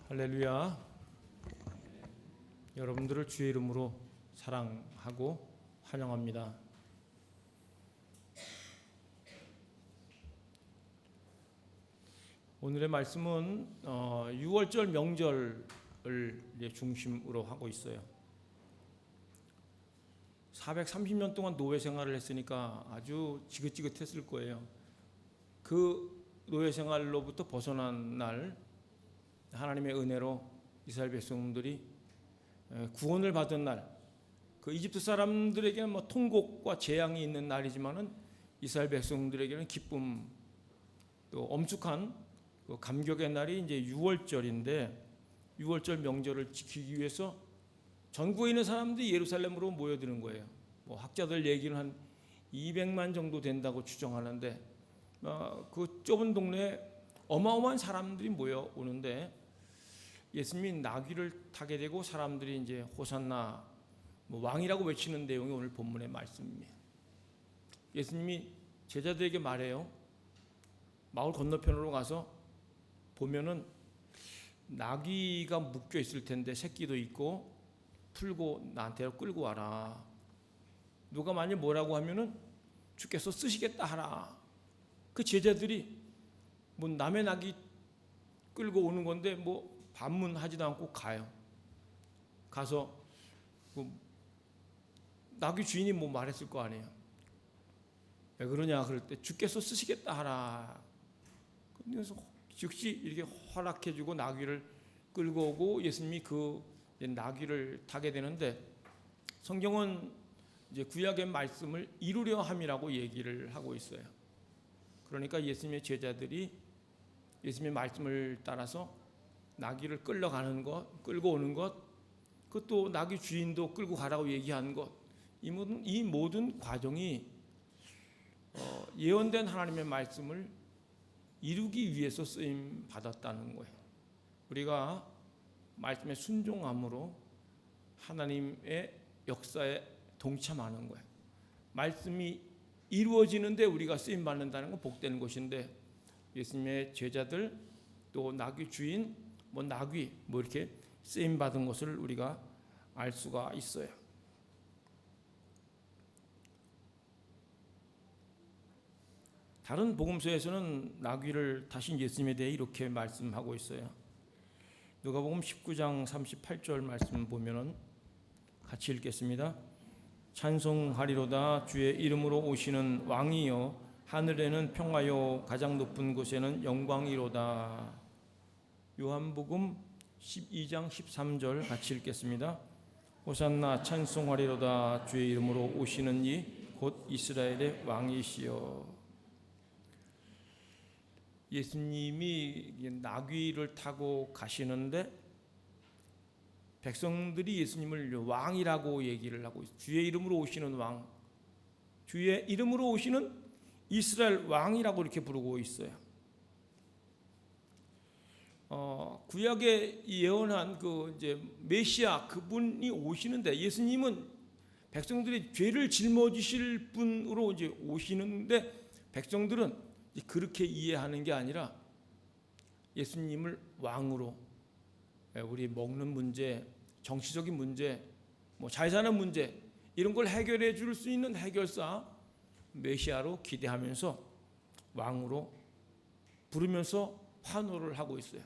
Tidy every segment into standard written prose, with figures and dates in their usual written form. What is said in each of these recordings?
할렐루야. 여러분들을 주의 이름으로 사랑하고 환영합니다. 오늘의 말씀은 6월절 명절을 중심으로 하고 있어요. 430년 동안 노예 생활을 했으니까 아주 지긋지긋했을 거예요. 그 노예 생활로부터 벗어난 날, 하나님의 은혜로 이스라엘 백성들이 구원을 받은 날, 그 이집트 사람들에게는 통곡과 재앙이 있는 날이지만은 이스라엘 백성들에게는 기쁨, 또 엄숙한 감격의 날이 이제 6월절인데, 6월절 명절을 지키기 위해서 전국에 있는 사람들이 예루살렘으로 모여드는 거예요. 학자들 얘기는 한 200만 정도 된다고 추정하는데, 그 좁은 동네에 어마어마한 사람들이 모여오는데, 예수님이 나귀를 타게 되고 사람들이 이제 호산나 왕이라고 외치는 내용이 오늘 본문의 말씀입니다. 예수님이 제자들에게 말해요. 마을 건너편으로 가서 보면은 나귀가 묶여 있을 텐데 새끼도 있고 풀고 나한테 끌고 와라. 누가 만약 뭐라고 하면은 주께서 쓰시겠다 하라. 그 제자들이 남의 나귀 끌고 오는 건데 반문하지도 않고 가요. 가서 나귀 주인이 말했을 거 아니에요. 왜 그러냐 그럴 때 주께서 쓰시겠다 하라. 그래서 즉시 이렇게 허락해주고 나귀를 끌고 오고 예수님이 그 나귀를 타게 되는데, 성경은 이제 구약의 말씀을 이루려 함이라고 얘기를 하고 있어요. 그러니까 예수님의 제자들이 예수님의 말씀을 따라서 나귀를 끌러가는 것, 끌고 오는 것, 그것도 나귀 주인도 끌고 가라고 얘기한 것, 이 모든 과정이 예언된 하나님의 말씀을 이루기 위해서 쓰임 받았다는 거예요. 우리가 말씀에 순종함으로 하나님의 역사에 동참하는 거예요. 말씀이 이루어지는데 우리가 쓰임 받는다는 건 복되는 것인데, 예수님의 제자들 또 나귀 주인 나귀 이렇게 쓰임 받은 것을 우리가 알 수가 있어요. 다른 복음서에서는 나귀를 타신 예수님에 대해 이렇게 말씀하고 있어요. 누가복음 19장 38절 말씀 보면은 같이 읽겠습니다. 찬송하리로다 주의 이름으로 오시는 왕이여, 하늘에는 평화요 가장 높은 곳에는 영광이로다. 요한복음 12장 13절 같이 읽겠습니다. 호산나 찬송하리로다 주의 이름으로 오시는 이 곧 이스라엘의 왕이시여. 예수님이 나귀를 타고 가시는데 백성들이 예수님을 왕이라고 얘기를 하고 있어요. 주의 이름으로 오시는 왕, 주의 이름으로 오시는 이스라엘 왕이라고 이렇게 부르고 있어요. 구약에 예언한 이제 메시아 그분이 오시는데, 예수님은 백성들이 죄를 짊어지실 분으로 이제 오시는데, 백성들은 그렇게 이해하는 게 아니라 예수님을 왕으로, 우리 먹는 문제, 정치적인 문제, 잘 사는 문제, 이런 걸 해결해 줄 수 있는 해결사 메시아로 기대하면서 왕으로 부르면서 환호를 하고 있어요.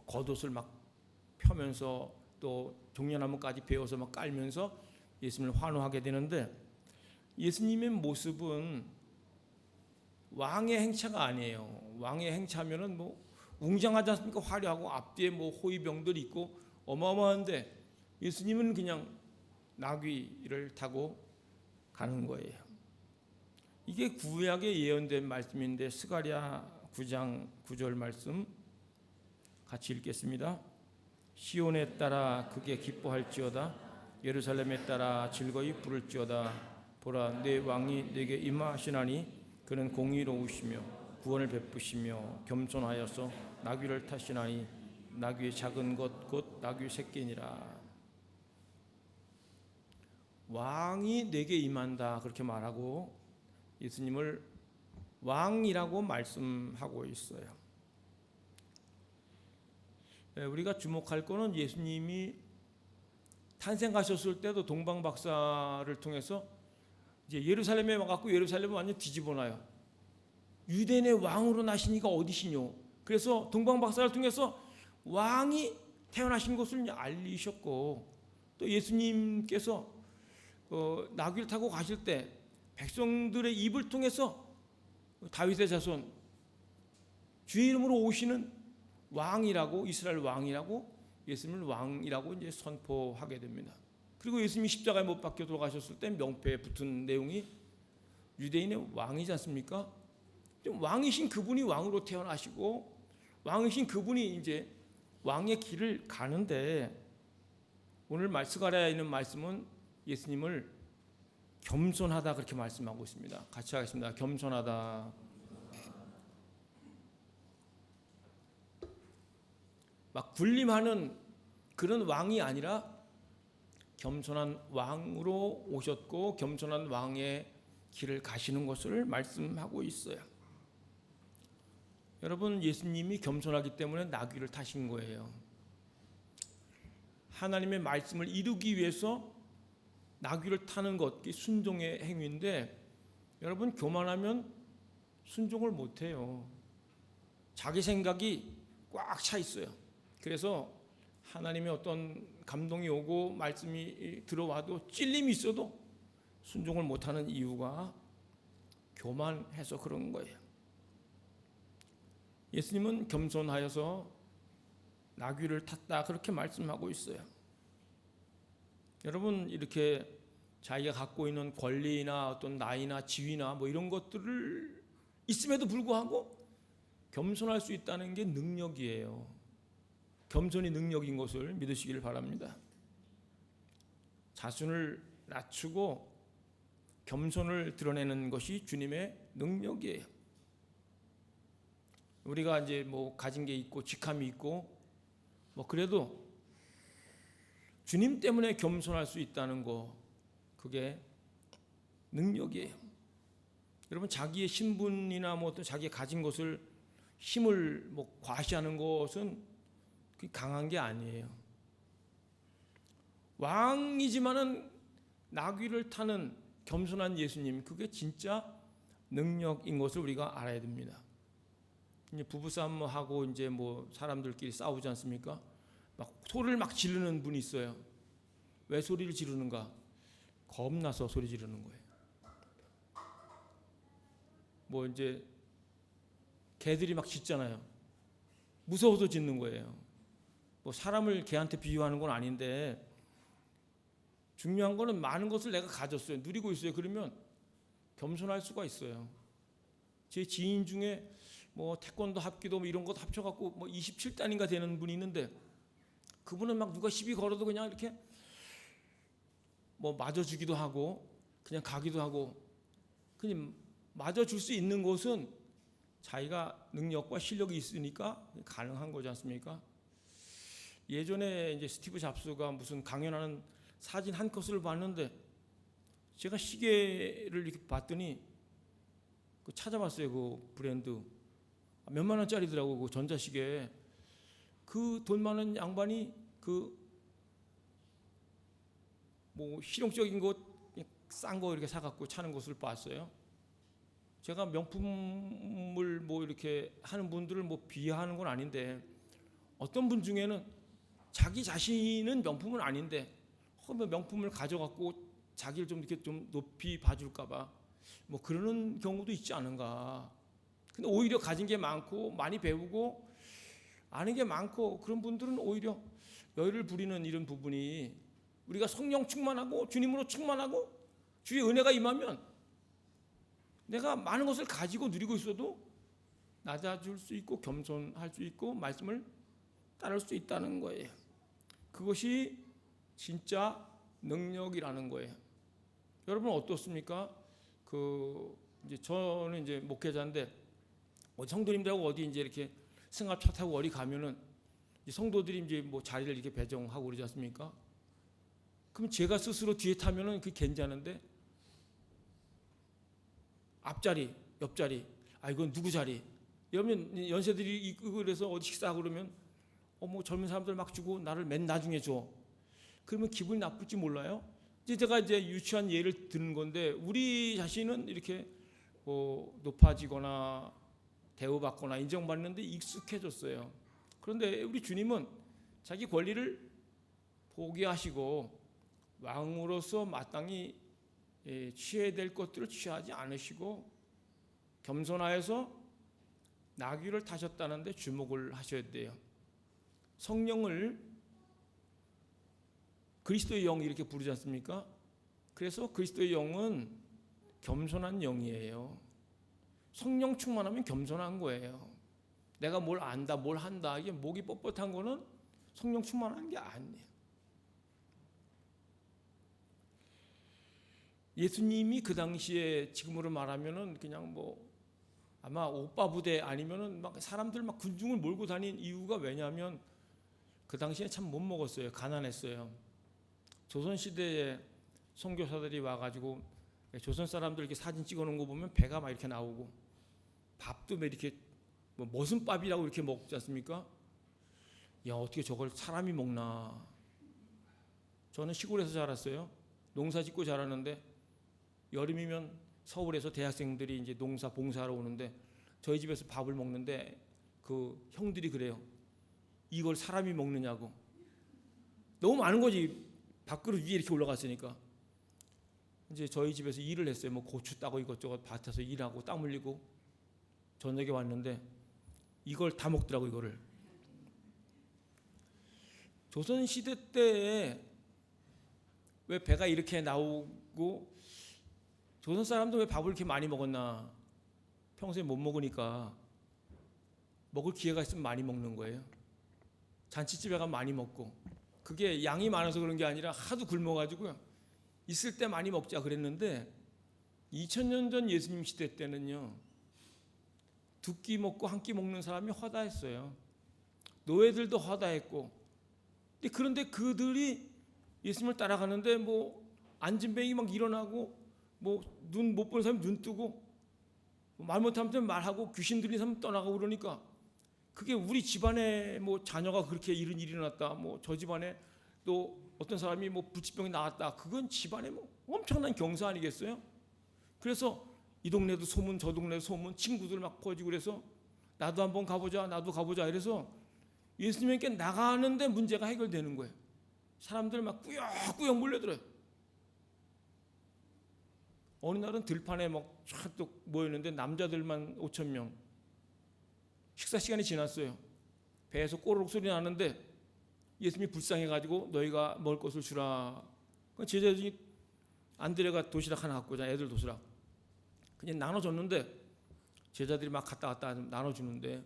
겉옷을 펴면서 또 종려나무까지 베어서 깔면서 예수님을 환호하게 되는데, 예수님의 모습은 왕의 행차가 아니에요. 왕의 행차면은 웅장하지 않습니까? 화려하고 앞뒤에 호위병들이 있고 어마어마한데, 예수님은 그냥 나귀를 타고 가는 거예요. 이게 구약에 예언된 말씀인데, 스가랴 9장 9절 말씀 같이 읽겠습니다. 시온에 따라 크게 기뻐할지어다, 예루살렘에 따라 즐거이 부를지어다. 보라, 내 왕이 내게 임하시나니 그는 공의로우시며 구원을 베푸시며 겸손하여서 나귀를 타시나니 나귀의 작은 것 곧 나귀 새끼니라. 왕이 내게 임한다 그렇게 말하고 예수님을 왕이라고 말씀하고 있어요. 우리가 주목할 거는 예수님이 탄생하셨을 때도 동방 박사를 통해서 이제 예루살렘에 와갖고 예루살렘을 완전 뒤집어놔요. 유대인의 왕으로 나시니가 어디시뇨? 그래서 동방 박사를 통해서 왕이 태어나신 것을 알리셨고, 또 예수님께서 나귀를 타고 가실 때 백성들의 입을 통해서 다윗의 자손 주의 이름으로 오시는 왕이라고, 이스라엘 왕이라고, 예수님을 왕이라고 이제 선포하게 됩니다. 그리고 예수님이 십자가에 못 박혀 돌아가셨을 때 명패에 붙은 내용이 유대인의 왕이지 않습니까? 왕이신 그분이 왕으로 태어나시고 왕이신 그분이 이제 왕의 길을 가는데, 오늘 스가랴에 있는 말씀은 예수님을 겸손하다 그렇게 말씀하고 있습니다. 같이 하겠습니다. 겸손하다. 막 군림하는 그런 왕이 아니라 겸손한 왕으로 오셨고 겸손한 왕의 길을 가시는 것을 말씀하고 있어요. 여러분, 예수님이 겸손하기 때문에 나귀를 타신 거예요. 하나님의 말씀을 이루기 위해서 나귀를 타는 것, 순종의 행위인데, 여러분, 교만하면 순종을 못해요. 자기 생각이 꽉 차 있어요. 그래서 하나님의 어떤 감동이 오고 말씀이 들어와도 찔림이 있어도 순종을 못하는 이유가 교만해서 그런 거예요. 예수님은 겸손하여서 나귀를 탔다 그렇게 말씀하고 있어요. 여러분, 이렇게 자기가 갖고 있는 권리나 어떤 나이나 지위나 뭐 이런 것들을 있음에도 불구하고 겸손할 수 있다는 게 능력이에요. 겸손이 능력인 것을 믿으시길 바랍니다. 자신을 낮추고 겸손을 드러내는 것이 주님의 능력이에요. 우리가 이제 뭐 가진 게 있고 직함이 있고 뭐 그래도 주님 때문에 겸손할 수 있다는 거, 그게 능력이에요. 여러분, 자기의 신분이나 뭐 또 자기가 가진 것을 힘을 뭐 과시하는 것은 강한 게 아니에요. 왕이지만은 나귀를 타는 겸손한 예수님, 그게 진짜 능력인 것을 우리가 알아야 됩니다. 이제 부부싸움 하고 이제 뭐 사람들끼리 싸우지 않습니까? 막 소리를 막 지르는 분이 있어요. 왜 소리를 지르는가? 겁나서 소리 지르는 거예요. 뭐 이제 개들이 막 짖잖아요. 무서워서 짖는 거예요. 뭐 사람을 개한테 비유하는 건 아닌데, 중요한 거는 많은 것을 내가 가졌어요. 누리고 있어요. 그러면 겸손할 수가 있어요. 제 지인 중에 뭐 태권도 합기도 뭐 이런 것 합쳐갖고 뭐 27단인가 되는 분이 있는데, 그분은 막 누가 시비 걸어도 그냥 이렇게 뭐 맞아주기도 하고 그냥 가기도 하고, 그냥 맞아줄 수 있는 것은 자기가 능력과 실력이 있으니까 가능한 거지 않습니까? 예전에 이제 스티브 잡스가 무슨 강연하는 사진 한 컷을 봤는데, 제가 시계를 이렇게 봤더니 찾아봤어요. 그 브랜드 몇만 원짜리더라고. 그 전자시계. 그 돈 많은 양반이 그 뭐 실용적인 것 싼 거 이렇게 사갖고 차는 것을 봤어요. 제가 명품을 뭐 이렇게 하는 분들을 뭐 비하하는 건 아닌데, 어떤 분 중에는 자기 자신은 명품은 아닌데 명품을 가져갖고 자기를 좀 이렇게 좀 높이 봐줄까봐 뭐 그러는 경우도 있지 않은가. 근데 오히려 가진 게 많고 많이 배우고 아는 게 많고 그런 분들은 오히려 열을 부리는 이런 부분이, 우리가 성령 충만하고 주님으로 충만하고 주의 은혜가 임하면 내가 많은 것을 가지고 누리고 있어도 낮아질 수 있고 겸손할 수 있고 말씀을 따를 수 있다는 거예요. 그것이 진짜 능력이라는 거예요. 여러분 어떻습니까? 이제 저는 이제 목회자인데 성도님들하고 어디 이제 이렇게 승합차 타고 어디 가면은 성도들이 이제 뭐 자리를 이렇게 배정하고 그러지 않습니까? 그럼 제가 스스로 뒤에 타면은 그 괜찮은데, 앞자리, 옆자리, 이건 누구 자리? 여러분 연세들이 그래서 어디 식사하고 그러면 뭐 젊은 사람들 막 주고 나를 맨 나중에 줘. 그러면 기분이 나쁠지 몰라요. 이제 제가 유치한 예를 드는 건데 우리 자신은 이렇게 높아지거나 대우받거나 인정받는데 익숙해졌어요. 그런데 우리 주님은 자기 권리를 포기하시고 왕으로서 마땅히 취해야 될 것들을 취하지 않으시고 겸손하여서 나귀를 타셨다는데 주목을 하셔야 돼요. 성령을 그리스도의 영 이렇게 부르지 않습니까? 그래서 그리스도의 영은 겸손한 영이에요. 성령 충만하면 겸손한 거예요. 내가 뭘 안다, 뭘 한다, 이게 목이 뻣뻣한 거는 성령 충만한 게 아니에요. 예수님이 그 당시에 지금으로 말하면은 그냥 아마 오빠 부대 아니면은 막 사람들 막 군중을 몰고 다닌 이유가 왜냐하면 그 당시에 참 못 먹었어요. 가난했어요. 조선 시대에 선교사들이 와가지고 조선 사람들 이렇게 사진 찍어놓은 거 보면 배가 막 이렇게 나오고 밥도 이렇게 머슴밥이라고 이렇게 먹지 않습니까? 야, 어떻게 저걸 사람이 먹나? 저는 시골에서 자랐어요. 농사 짓고 자랐는데 여름이면 서울에서 대학생들이 이제 농사 봉사하러 오는데 저희 집에서 밥을 먹는데 그 형들이 그래요. 이걸 사람이 먹느냐고. 너무 많은 거지. 밥그릇 위에 이렇게 올라갔으니까. 이제 저희 집에서 일을 했어요. 고추 따고 이것저것 밭에서 일하고 땀 흘리고 저녁에 왔는데 이걸 다 먹더라고. 이거를. 조선 시대 때에 왜 배가 이렇게 나오고 조선 사람도 왜 밥을 이렇게 많이 먹었나? 평소에 못 먹으니까 먹을 기회가 있으면 많이 먹는 거예요. 잔치집에 가면 많이 먹고 그게 양이 많아서 그런 게 아니라 하도 굶어가지고요. 있을 때 많이 먹자 그랬는데 2000년 전 예수님 시대 때는요. 두 끼 먹고 한 끼 먹는 사람이 허다했어요. 노예들도 허다했고 그런데 그들이 예수님을 따라가는데 안진뱅이 막 일어나고 눈 못 보는 사람이 눈 뜨고 말 못하면 말하고 귀신 들린 사람 떠나가고 그러니까 그게 우리 집안에 자녀가 그렇게 이런 일이 일어났다. 저 집안에 또 어떤 사람이 불치병이 나왔다. 그건 집안에 엄청난 경사 아니겠어요? 그래서 이 동네도 소문 저 동네도 소문 친구들 막 퍼지고 그래서 나도 한번 가보자 나도 가보자 이래서 예수님께 나가는데 문제가 해결되는 거예요. 사람들 막 꾸역꾸역 몰려들어요. 어느 날은 들판에 막 쫙 모였는데 남자들만 5,000명. 식사 시간이 지났어요. 배에서 꼬르륵 소리 나는데 예수님이 불쌍해가지고 너희가 먹을 것을 주라. 제자들이 안드레가 도시락 하나 갖고 오자. 애들 도시락. 그냥 나눠줬는데 제자들이 막 갔다 나눠주는데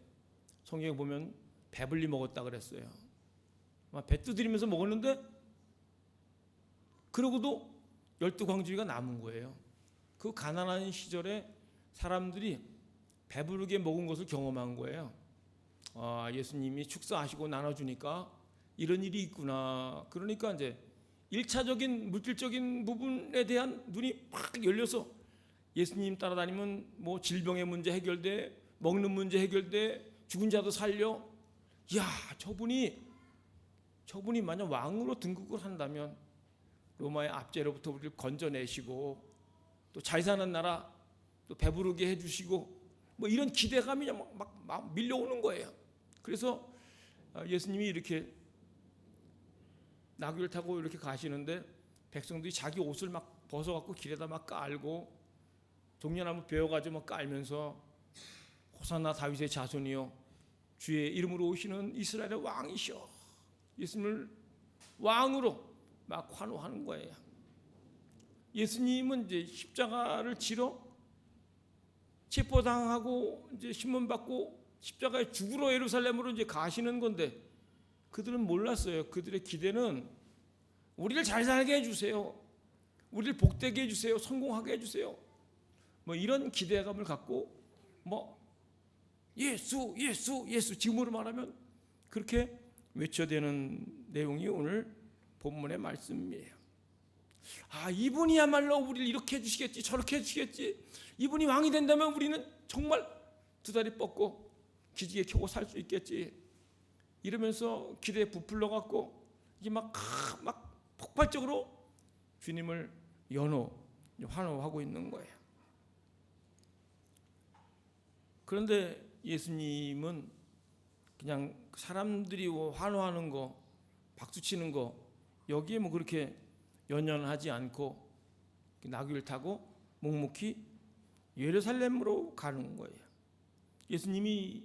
성경에 보면 배불리 먹었다 그랬어요. 배 두드리면서 먹었는데 그러고도 12광주리가 남은 거예요. 그 가난한 시절에 사람들이 배부르게 먹은 것을 경험한 거예요. 예수님이 축사하시고 나눠주니까 이런 일이 있구나. 그러니까 이제 1차적인 물질적인 부분에 대한 눈이 팍 열려서 예수님 따라다니면 질병의 문제 해결돼, 먹는 문제 해결돼, 죽은 자도 살려. 야, 저분이 만약 왕으로 등극을 한다면 로마의 압제로부터 우리를 건져내시고 또 잘 사는 나라 또 배부르게 해주시고 이런 기대감이 막 밀려오는 거예요. 그래서 예수님이 이렇게 나귀를 타고 이렇게 가시는데 백성들이 자기 옷을 막 벗어갖고 길에다 막 깔고 종려나무 베어가지고 막 깔면서 호산나 다윗의 자손이요 주의 이름으로 오시는 이스라엘의 왕이시여 예수님을 왕으로 막 환호하는 거예요. 예수님은 이제 십자가를 지러 체포당하고 이제 신문받고 십자가에 죽으러 예루살렘으로 이제 가시는 건데 그들은 몰랐어요. 그들의 기대는 우리를 잘 살게 해주세요. 우리를 복되게 해주세요. 성공하게 해주세요. 이런 기대감을 갖고 예수 지금으로 말하면 그렇게 외쳐대는 내용이 오늘 본문의 말씀이에요. 이분이야말로 우리를 이렇게 해주시겠지 저렇게 해주시겠지 이분이 왕이 된다면 우리는 정말 두 다리 뻗고 기지개 켜고 살 수 있겠지. 이러면서 기대에 부풀러 갖고 이게 막 폭발적으로 주님을 환호하고 있는 거예요. 그런데 예수님은 그냥 사람들이 환호하는 거, 박수치는 거 여기에 뭐 그렇게 연연하지 않고 나귀를 타고 묵묵히 예루살렘으로 가는 거예요. 예수님이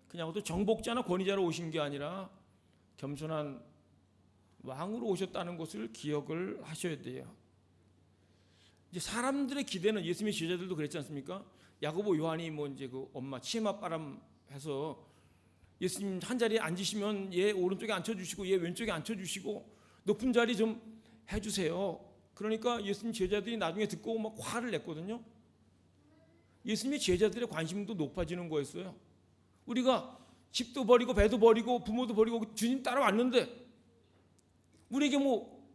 그냥 어떤 정복자나 권위자로 오신 게 아니라 겸손한 왕으로 오셨다는 것을 기억을 하셔야 돼요. 이제 사람들의 기대는 예수님의 제자들도 그랬지 않습니까? 야고보 요한이 뭐 이제 그 엄마 치맛바람 해서 예수님 한 자리에 앉으시면 얘 오른쪽에 앉혀주시고 얘 왼쪽에 앉혀주시고 높은 자리 좀 해주세요. 그러니까 예수님 제자들이 나중에 듣고 막 화를 냈거든요. 예수님의 제자들의 관심도 높아지는 거였어요. 우리가 집도 버리고 배도 버리고 부모도 버리고 주님 따라왔는데 우리에게 뭐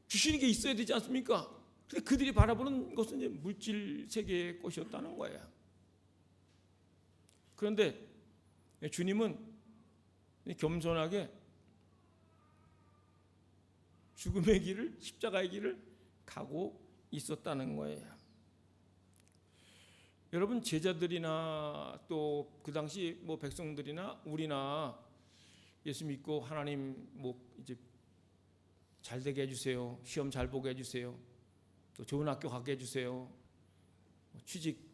주시는 게 있어야 되지 않습니까? 근데 그들이 바라보는 것은 이제 물질 세계의 것이었다는 거예요. 그런데 주님은 겸손하게 죽음의 길을, 십자가의 길을 가고 있었다는 거예요. 여러분, 제자들이나 또 그 당시 뭐 백성들이나 우리나 예수 믿고 하나님 뭐 이제 잘 되게 해주세요, 시험 잘 보게 해주세요, 또 좋은 학교 가게 해주세요, 취직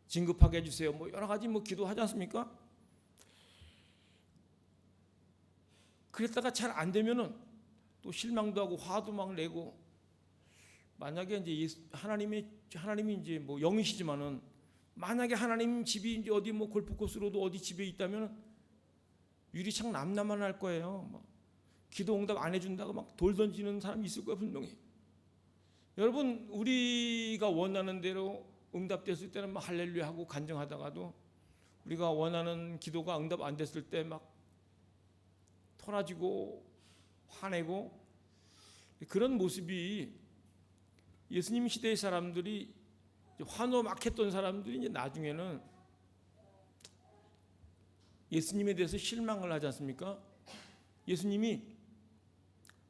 진급하게 해주세요, 뭐 여러 가지 뭐 기도하지 않습니까? 그랬다가 잘 안 되면은 또 실망도 하고 화도 막 내고, 만약에 이제 하나님이 이제 뭐 영이시지만은 만약에 하나님 집이 이제 어디 뭐 골프코스로도 어디 집에 있다면은 유리창 남나만 거예요. 막 기도 응답 안 해준다고 막 돌 던지는 사람이 있을 거예요, 분명히. 여러분, 우리가 원하는 대로 응답됐을 때는 막 할렐루야 하고 간증하다가도 우리가 원하는 기도가 응답 안 됐을 때 막 토라지고 화내고, 그런 모습이 예수님 시대의 사람들이 환호 막 했던 사람들이 이제 나중에는 예수님에 대해서 실망을 하지 않습니까? 예수님이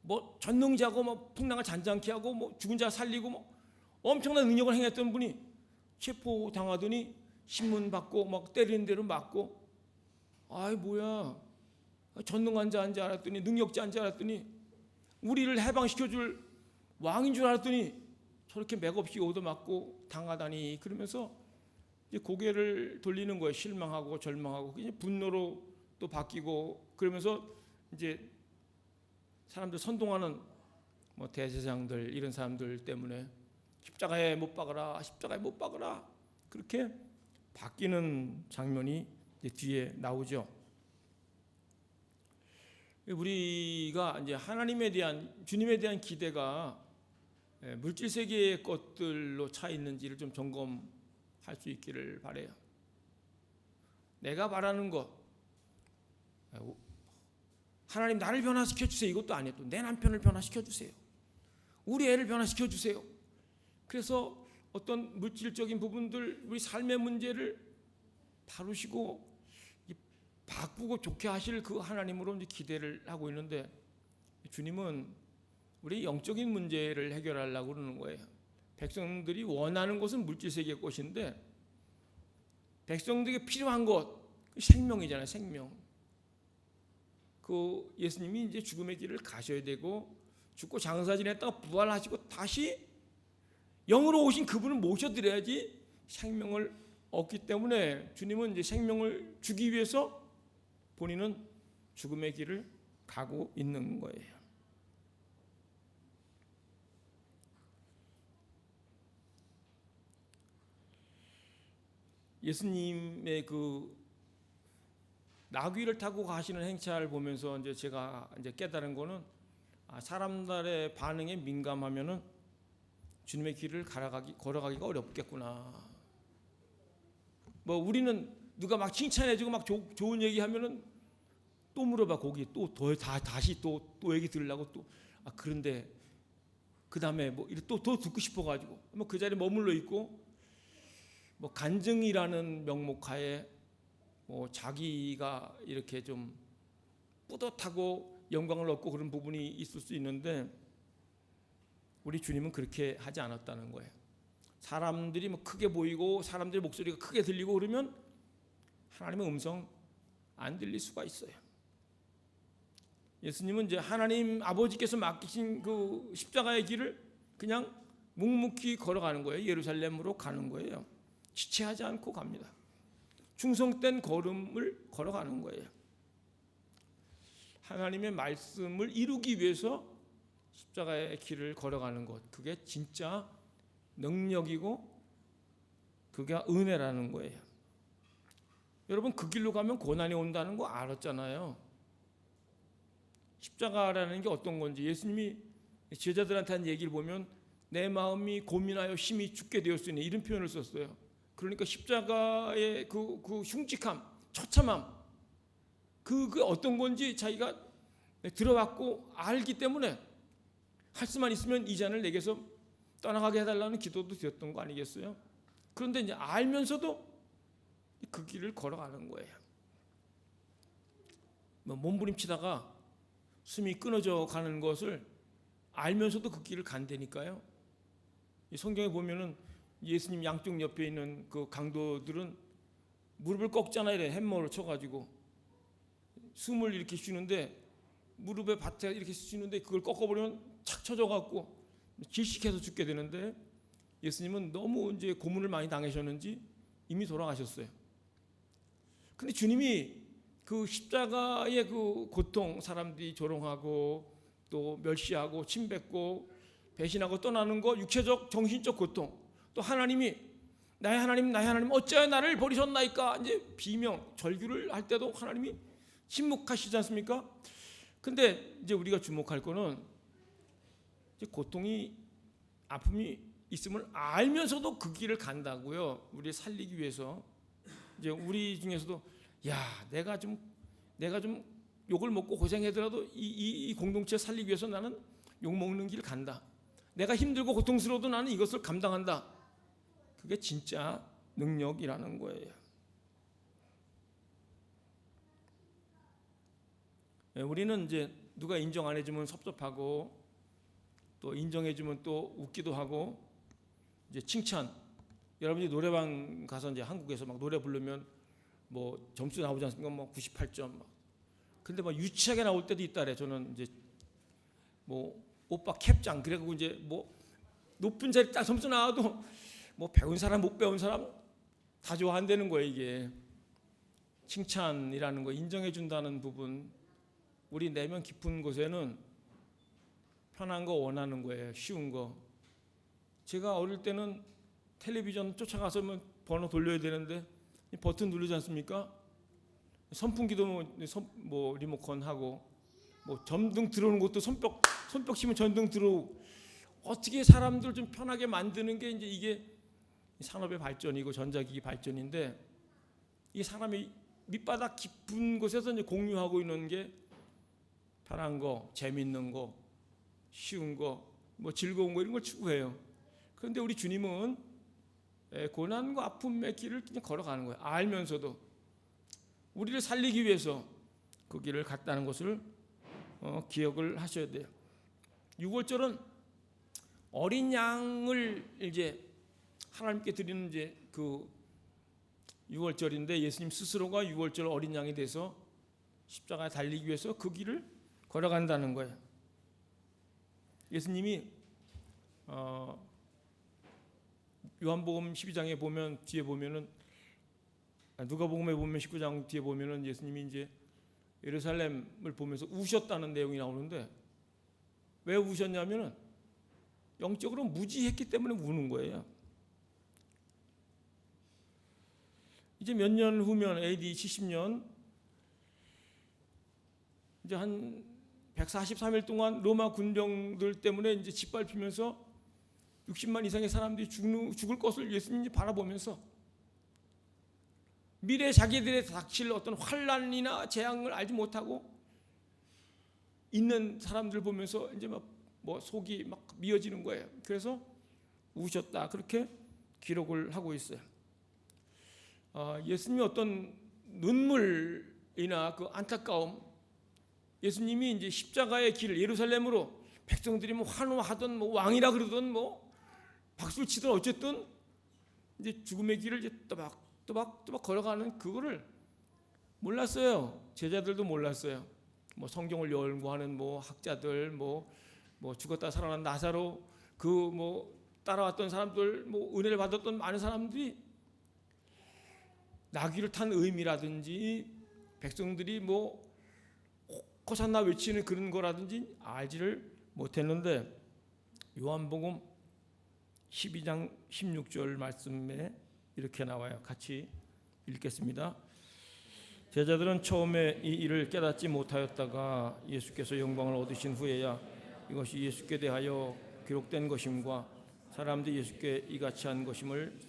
뭐 전능자고 뭐 풍랑을 잔잔케 하고 뭐 죽은 자 살리고 뭐 엄청난 능력을 행했던 분이 체포 당하더니 신문 받고 막 때리는 대로 맞고, 아이 뭐야, 전능한 자인 줄 알았더니, 능력자인 줄 알았더니, 우리를 해방시켜줄 왕인 줄 알았더니 저렇게 맥없이 얻어맞고 당하다니, 그러면서 이제 고개를 돌리는 거예요. 실망하고 절망하고 이제 분노로 또 바뀌고, 그러면서 이제 사람들 선동하는 뭐 대제사장들 이런 사람들 때문에 십자가에 못 박으라, 십자가에 못 박으라, 그렇게 바뀌는 장면이 이제 뒤에 나오죠. 우리가 이제 하나님에 대한, 주님에 대한 기대가 물질 세계의 것들로 차 있는지를 좀 점검할 수 있기를 바래요. 내가 바라는 것, 하나님 나를 변화시켜 주세요, 이것도 아니에요. 또 내 남편을 변화시켜 주세요, 우리 애를 변화시켜 주세요. 그래서 어떤 물질적인 부분들, 우리 삶의 문제를 다루시고 바꾸고 좋게 하실 그 하나님으로 이제 기대를 하고 있는데, 주님은 우리 영적인 문제를 해결하려고 그러는 거예요. 백성들이 원하는 것은 물질 세계의 것인데 백성들에게 필요한 것, 생명이잖아요, 생명. 그 예수님이 이제 죽음의 길을 가셔야 되고, 죽고 장사 지냈다가 부활하시고 다시 영으로 오신 그분을 모셔드려야지 생명을 얻기 때문에 주님은 이제 생명을 주기 위해서 본인은 죽음의 길을 가고 있는 거예요. 예수님의 그 나귀를 타고 가시는 행차를 보면서 이제 제가 이제 깨달은 거는, 사람들의 반응에 민감하면은 주님의 길을 걸어가기가 어렵겠구나. 뭐 우리는 누가 막 칭찬해주고 막 좋은 얘기하면은 또 물어봐, 거기 또 다시 또 얘기 들으려고 또, 그런데 그 다음에 뭐 또 듣고 싶어가지고 뭐 그 자리에 머물러 있고, 뭐 간증이라는 명목하에 뭐 자기가 이렇게 좀 뿌듯하고 영광을 얻고 그런 부분이 있을 수 있는데 우리 주님은 그렇게 하지 않았다는 거예요. 사람들이 뭐 크게 보이고 사람들의 목소리가 크게 들리고 그러면 하나님의 음성 안 들릴 수가 있어요. 예수님은 이제 하나님 아버지께서 맡기신 그 십자가의 길을 그냥 묵묵히 걸어가는 거예요. 예루살렘으로 가는 거예요. 지체하지 않고 갑니다. 충성된 걸음을 걸어가는 거예요. 하나님의 말씀을 이루기 위해서 십자가의 길을 걸어가는 것, 그게 진짜 능력이고 그게 은혜라는 거예요. 여러분, 그 길로 가면 고난이 온다는 거 알았잖아요. 십자가라는 게 어떤 건지 예수님이 제자들한테 한 얘기를 보면 내 마음이 고민하여 심히 죽게 되었으니 이런 표현을 썼어요. 그러니까 십자가의 그 흉측함, 처참함, 그 어떤 건지 자기가 들어봤고 알기 때문에 할 수만 있으면 이 잔을 내게서 떠나가게 해달라는 기도도 드렸던 거 아니겠어요? 그런데 이제 알면서도 그 길을 걸어가는 거예요. 몸부림치다가 숨이 끊어져 가는 것을 알면서도 그 길을 간다니까요. 성경에 보면은 예수님 양쪽 옆에 있는 그 강도들은 무릎을 꺾잖아요. 이래 햄머를 쳐가지고 숨을 이렇게 쉬는데 무릎에 밭에 이렇게 쉬는데 그걸 꺾어버리면 착 쳐져갖고 질식해서 죽게 되는데 예수님은 너무 이제 고문을 많이 당하셨는지 이미 돌아가셨어요. 근데 주님이 그 십자가의 그 고통, 사람들이 조롱하고 또 멸시하고 침뱉고 배신하고 떠나는 거, 육체적 정신적 고통, 또 하나님이 나의 하나님 어찌하여 나를 버리셨나이까 이제 비명 절규를 할 때도 하나님이 침묵하시지 않습니까? 근데 이제 우리가 주목할 거는 이제 고통이 아픔이 있음을 알면서도 그 길을 간다고요. 우리를 살리기 위해서. 이제 우리 중에서도 야, 내가 좀 욕을 먹고 고생하더라도 이 공동체 살리기 위해서 나는 욕 먹는 길 간다. 내가 힘들고 고통스러워도 나는 이것을 감당한다. 그게 진짜 능력이라는 거예요. 우리는 이제 누가 인정 안 해주면 섭섭하고 또 인정해주면 또 웃기도 하고 이제 칭찬. 여러분이 노래방 가서 이제 한국에서 막 노래 부르면 뭐 점수 나오지 않습니까? 뭐 98점 막. 근데 막 유치하게 나올 때도 있다래. 저는 이제 뭐 오빠 캡장 그래가지고 이제 뭐 높은 자리 딱 점수 나와도 뭐 배운 사람 못 배운 사람 다 좋아한다는 거예요. 이게 칭찬이라는 거, 인정해 준다는 부분, 우리 내면 깊은 곳에는 편한 거 원하는 거예요. 쉬운 거. 제가 어릴 때는 텔레비전 쫓아가서 번호 돌려야 되는데 버튼 누르지 않습니까? 선풍기도 뭐 리모컨 하고 뭐 전등 들어오는 것도 손뼉 치면 전등 들어오고, 어떻게 사람들 좀 편하게 만드는 게 이제 이게 산업의 발전이고 전자기기 발전인데, 이 사람이 밑바닥 깊은 곳에서 이제 공유하고 있는 게 편한 거, 재밌는 거, 쉬운 거, 뭐 즐거운 거 이런 걸 추구해요. 그런데 우리 주님은 고난과 아픔의 길을 그냥 걸어가는 거예요. 알면서도 우리를 살리기 위해서 그 길을 갔다는 것을 기억을 하셔야 돼요. 6월절은 어린 양을 이제 하나님께 드리는 이제 그 6월절인데, 예수님 스스로가 6월절 어린 양이 돼서 십자가에 달리기 위해서 그 길을 걸어간다는 거예요. 예수님이 요한복음 12장에 보면 뒤에 보면은, 누가복음에 보면 19장 뒤에 보면은 예수님이 이제 예루살렘을 보면서 우셨다는 내용이 나오는데, 왜 우셨냐면은 영적으로 무지했기 때문에 우는 거예요. 이제 몇 년 후면 AD 70년 이제 한 143일 동안 로마 군병들 때문에 이제 짓밟히면서 60만 이상의 사람들이 죽을 것을 예수님이 바라보면서 미래 자기들의 닥칠 어떤 환난이나 재앙을 알지 못하고 있는 사람들 보면서 이제 뭐 속이 막 미어지는 거예요. 그래서 우셨다, 그렇게 기록을 하고 있어요. 예수님이 어떤 눈물이나 그 안타까움, 예수님이 이제 십자가의 길 예루살렘으로 백성들이 뭐 환호하던 뭐 왕이라 그러던 뭐 박수를 치던 어쨌든 이제 죽음의 길을 이제 또박 걸어가는 그거를 몰랐어요. 제자들도 몰랐어요. 뭐 성경을 연구하는 뭐 학자들 뭐 죽었다 살아난 나사로 그 뭐 따라왔던 사람들 뭐 은혜를 받았던 많은 사람들이 나귀를 탄 의미라든지 백성들이 뭐 호산나 외치는 그런 거라든지 알지를 못했는데 요한복음 12장 16절 말씀에 이렇게 나와요. 같이 읽겠습니다. 제자들은 처음에 이 일을 깨닫지 못하였다가 예수께서 영광을 얻으신 후에야 이것이 예수께 대하여 기록된 것임과 사람들이 예수께 이같이 한 것임을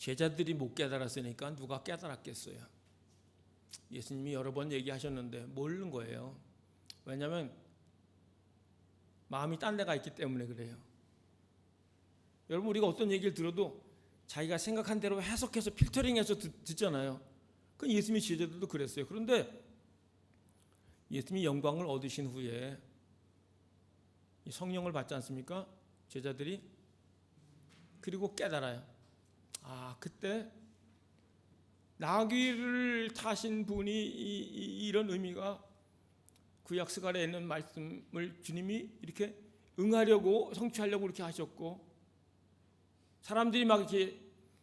제자들이 못 깨달았으니까 누가 깨달았겠어요. 예수님이 여러 번 얘기하셨는데 모르는 거예요. 왜냐하면 마음이 딴 데가 있기 때문에 그래요. 여러분 우리가 어떤 얘기를 들어도 자기가 생각한 대로 해석해서 필터링해서 듣잖아요. 그 예수님의 제자들도 그랬어요. 그런데 예수님이 영광을 얻으신 후에 성령을 받지 않습니까? 제자들이 그리고 깨달아요. 아, 그때 나귀를 타신 분이 이런 의미가 구약 스가랴에 있는 말씀을 주님이 이렇게 응하려고 성취하려고 이렇게 하셨고 사람들이 막 이렇게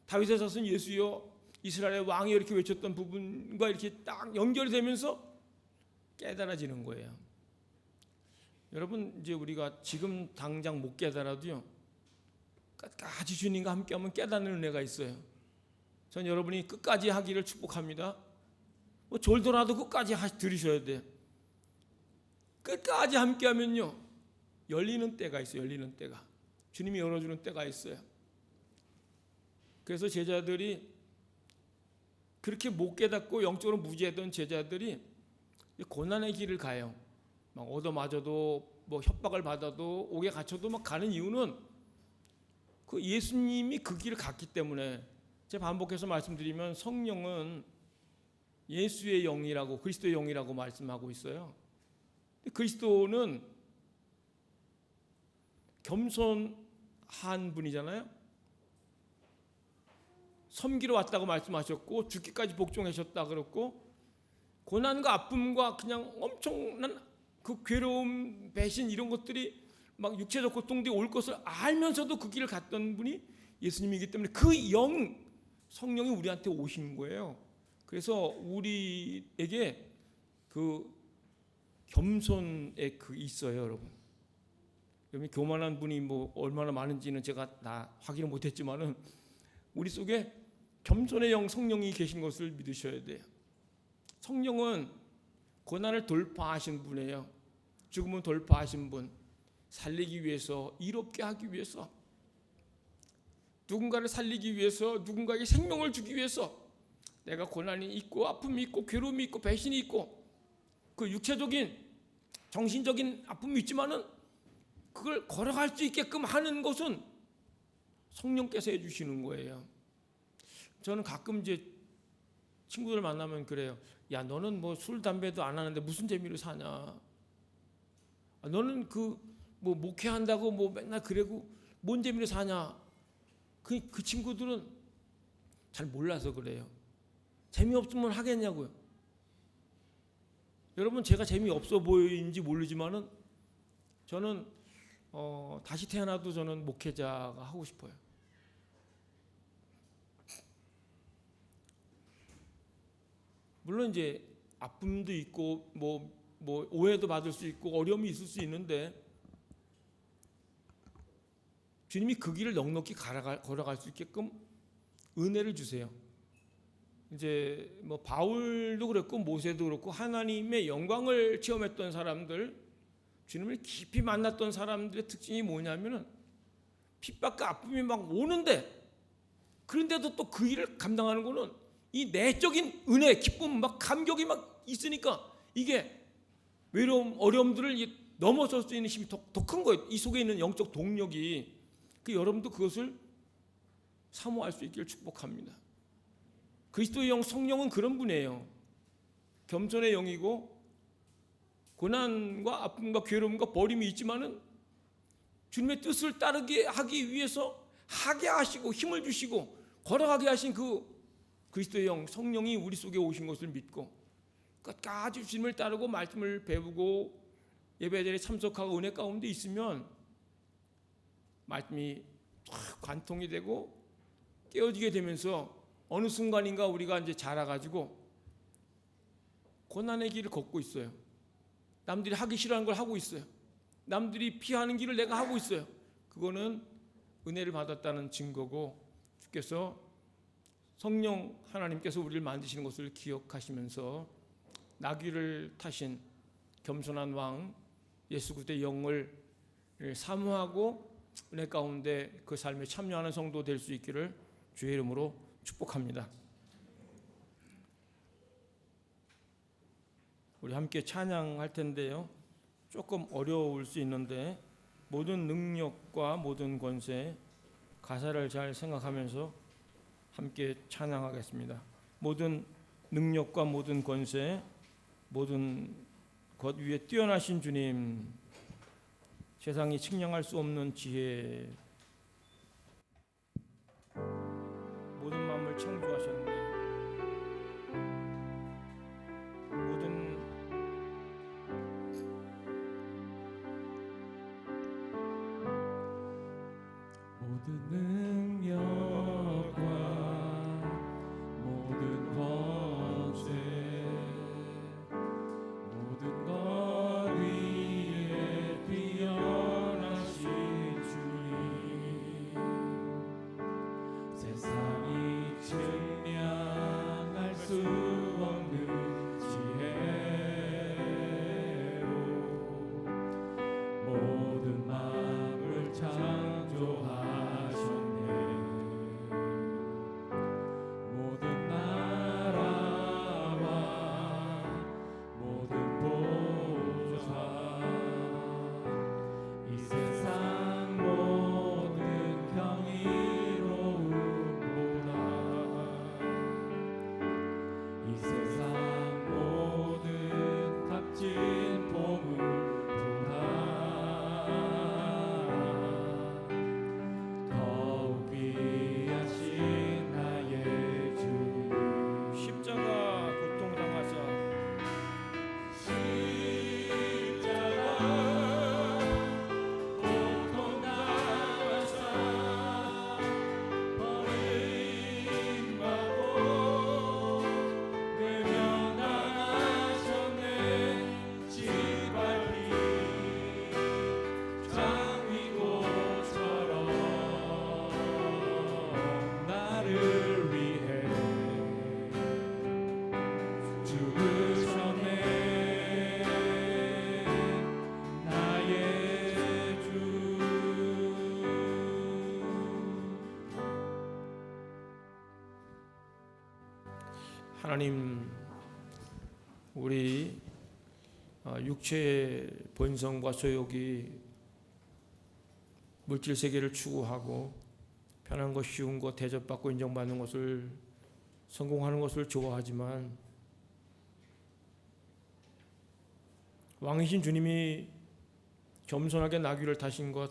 다윗의 자손 예수여 이스라엘의 왕이 이렇게 외쳤던 부분과 이렇게 딱 연결이 되면서 깨달아지는 거예요. 여러분 이제 우리가 지금 당장 못 깨달아도요 끝까지 주님과 함께하면 깨닫는 은혜가 있어요. 전 여러분이 끝까지 하기를 축복합니다. 뭐 졸더라도 끝까지 들으셔야 돼요. 끝까지 함께하면요 열리는 때가 있어요. 열리는 때가 주님이 열어주는 때가 있어요. 그래서 제자들이 그렇게 못 깨닫고 영적으로 무지했던 제자들이 고난의 길을 가요. 막 얻어맞아도 뭐 협박을 받아도 옥에 갇혀도 막 가는 이유는 그 예수님이 그 길을 갔기 때문에 제가 반복해서 말씀드리면 성령은 예수의 영이라고 그리스도의 영이라고 말씀하고 있어요. 그리스도는 겸손한 분이잖아요. 섬기러 왔다고 말씀하셨고 죽기까지 복종하셨다 그랬고 고난과 아픔과 그냥 엄청난 그 괴로움, 배신 이런 것들이 막 육체적 고통들이 올 것을 알면서도 그 길을 갔던 분이 예수님이기 때문에 그 성령이 우리한테 오신 거예요. 그래서 우리에게 그 겸손에 그 있어요, 여러분. 여러분 교만한 분이 뭐 얼마나 많은지는 제가 다 확인을 못했지만은 우리 속에 겸손의 영 성령이 계신 것을 믿으셔야 돼요. 성령은 고난을 돌파하신 분이에요. 죽음을 돌파하신 분, 살리기 위해서, 이롭게 하기 위해서, 누군가를 살리기 위해서, 누군가에게 생명을 주기 위해서 내가 고난이 있고 아픔이 있고 괴로움이 있고 배신이 있고 그 육체적인 정신적인 아픔이 있지만은 그걸 걸어갈 수 있게끔 하는 것은 성령께서 해주시는 거예요. 저는 가끔 이제 친구들 만나면 그래요. 야, 너는 뭐 술 담배도 안 하는데 무슨 재미로 사냐? 너는 그 뭐 목회한다고 뭐 맨날 그러고 뭔 재미로 사냐? 그 친구들은 잘 몰라서 그래요. 재미없으면 하겠냐고요. 여러분 제가 재미없어 보이는지 모르지만은 저는 다시 태어나도 저는 목회자가 하고 싶어요. 물론 이제 아픔도 있고 뭐 오해도 받을 수 있고 어려움이 있을 수 있는데 주님이 그 길을 넉넉히 걸어갈 수 있게끔 은혜를 주세요. 이제 뭐 바울도 그랬고 모세도 그렇고 하나님의 영광을 체험했던 사람들, 주님을 깊이 만났던 사람들의 특징이 뭐냐면은 핍박과 아픔이 막 오는데 그런데도 또 그 일을 감당하는 거는 이 내적인 은혜, 기쁨, 막 감격이 막 있으니까 이게 외로움, 어려움들을 넘어설 수 있는 힘이 더 큰 거예요. 이 속에 있는 영적 동력이. 여러분도 그것을 사모할 수 있기를 축복합니다. 그리스도의 영 성령은 그런 분이에요. 겸손의 영이고 고난과 아픔과 괴로움과 버림이 있지만은 주님의 뜻을 따르게 하기 위해서 하게 하시고 힘을 주시고 걸어가게 하신 그 그리스도의 영 성령이 우리 속에 오신 것을 믿고 끝까지 주님을 따르고 말씀을 배우고 예배 자리에 참석하고 은혜 가운데 있으면 말씀이 탁 관통이 되고 깨어지게 되면서 어느 순간인가 우리가 이제 자라가지고 고난의 길을 걷고 있어요. 남들이 하기 싫어하는 걸 하고 있어요. 남들이 피하는 길을 내가 하고 있어요. 그거는 은혜를 받았다는 증거고 주께서 성령 하나님께서 우리를 만드시는 것을 기억하시면서 나귀를 타신 겸손한 왕 예수 그리스도의 영을 사모하고 은혜 가운데 그 삶에 참여하는 성도 될 수 있기를 주의 이름으로 축복합니다. 우리 함께 찬양할 텐데요. 조금 어려울 수 있는데 모든 능력과 모든 권세 가사를 잘 생각하면서 함께 찬양하겠습니다. 모든 능력과 모든 권세 모든 것 위에 뛰어나신 주님, 세상이 측량할 수 없는 지혜, 모든 만물 창조하셨네. 모든 능력과 모든 권세 모든 것 위에 뛰어나신 주님, 세상이 측량할 수 없는 지혜로 모든 만물 창조하셨네. 모든 나라와 모든 보좌 이 세상 모든 경이로움보다 이 세상 모든 값진 보물보다 더욱 귀하신 나의 주님, 십자가 고통당하사 십자가 고통당하사 버림받고 외면당하셨네. 짓밟힌 장미꽃처럼 나를 위해 죽으셨네. 나의 주. 하나님, 우리 육체의 본성과 소욕이 물질 세계를 추구하고 편한 것, 쉬운 것, 대접받고 인정받는 것을 성공하는 것을 좋아하지만 왕이신 주님이 겸손하게 나귀를 타신 것,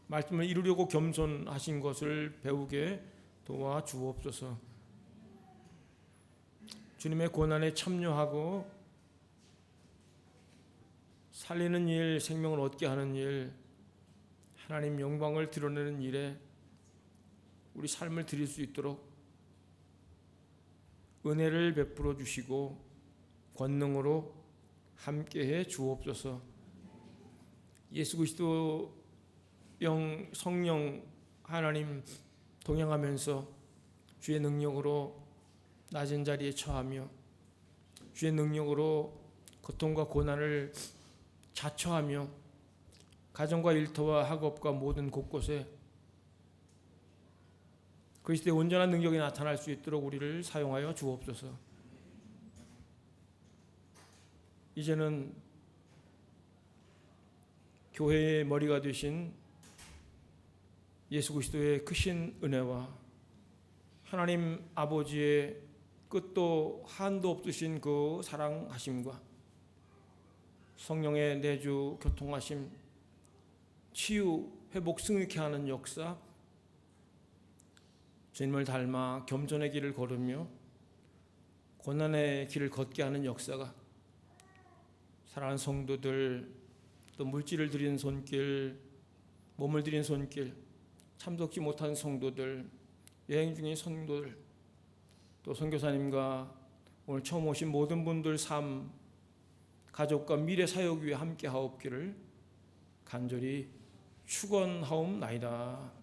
말씀을 이루려고 겸손하신 것을 배우게 도와 주옵소서. 주님의 고난에 참여하고 살리는 일, 생명을 얻게 하는 일, 하나님 영광을 드러내는 일에 우리 삶을 드릴 수 있도록 은혜를 베풀어 주시고 권능으로 함께해 주옵소서. 예수 그리스도 영 성령 하나님 동행하면서 주의 능력으로 낮은 자리에 처하며 주의 능력으로 고통과 고난을 자처하며 가정과 일터와 학업과 모든 곳곳에 그리스도의 온전한 능력이 나타날 수 있도록 우리를 사용하여 주옵소서. 이제는 교회의 머리가 되신 예수 그리스도의 크신 은혜와 하나님 아버지의 끝도 한도 없으신 그 사랑하심과 성령의 내주 교통하심, 치유, 회복, 승리케 하는 역사, 주님을 닮아 겸손의 길을 걸으며 고난의 길을 걷게 하는 역사가 사랑하는 성도들, 또 물질을 드린 손길, 몸을 드린 손길, 참석지 못한 성도들, 여행 중인 성도들, 또 선교사님과 오늘 처음 오신 모든 분들 삶, 가족과 미래 사역 위에 함께 하옵기를 간절히 축원하옵나이다.